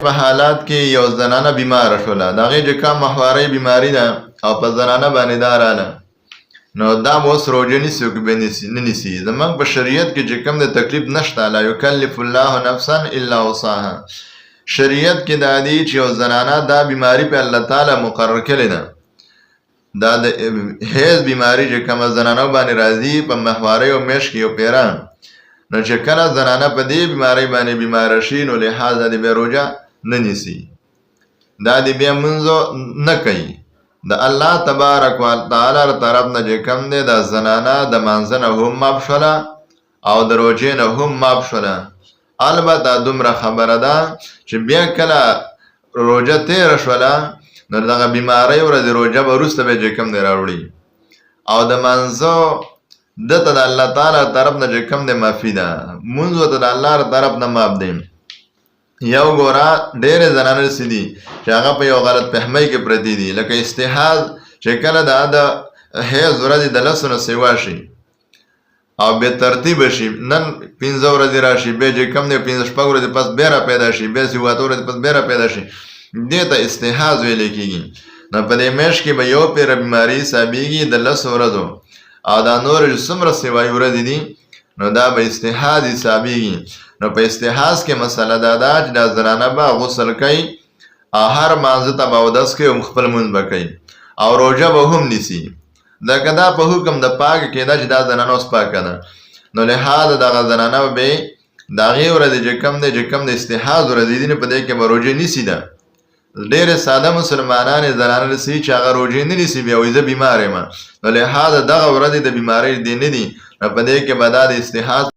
په حالات کې یو زنانه بیمار شوله، د هغې چې کوم محوري بیماري ده او په زنانه باندې دا راله، نو دا به اوس روژه نیسي او که به نه نیسي. زموږ په شریعت کې چې کوم د تکلیف نشته، لا یکلف الله نفسا الا وسعها. شریعت کې دا دی چې یو زنانه دا بیماری په الله تعالی مقرر کړې ده، دا د حیض بیماری چې کومه زنانه باندې راځي په محوري او میاشت کې یو پیران، نو چې کله زنانه په دې بیماری باندې بیماره شي نو لحاظه د بیا روژه نه نیسي، دا د بیا منځو نه کوي. د الله تبارک وتعالی طرف نه چې کوم دی دا زنانه د مانځه نه هم معاف شوله او د روژې نه هم معاف شوله. البته دومره خبره ده چې بیا کله روژه تېره شوله نو دغه بیماری ورځې روژه به وروسته بیا چې کوم دی راوړي او د مانځه دته د الله تعالی طرف نه چې کوم دی معافي ده، مونځ ورته د الله طرف نه معاف دی. یو ګوره ډېرې زنانې داسې دي چې هغه په یو غلط فهمۍ کې پرتې دي، لکه استحاض چې کله د حیض ورځې د 10 نه سیوا شي او بې ترتیبه شي، نن 15 ورځې راشي، بیا چې کوم دی 15 ورځې پس بیا را پیدا شي، بیا 7 ورځې پس بیا را پیدا شي، دې ته استحاض ویلی کېږي. نو په دې میاشت کې به یو پیره بیماري حسابېږي د 10 ورځو او دا نور چې څومره سیوایي ورځې دي نو دا به استحاض حسابېږي. نو په استحاض کې مسله دا ده چې دا زنانه به غسل کوي او هر مانځه ته به اودس کوي او خپل لمونځ به کوي او روژه به هم نیسي، ځکه دا په حکم د پاک کې ده چې دا زنانه اوس پاکه ده. نو لحاظه دغه زنانه به د هغې ورځې چې کوم د استحاض ورځې دي نو په دې کې به روژه نیسي. ده ډېرې ساده مسلمانانې زنانه رسوي چې هغه روژې نه نیسي، بیا وایي زه بیمار یم، نو لحاظه دغه ورځې د بیمارۍ دې نه دي، نو په دې کې به دا د استحاض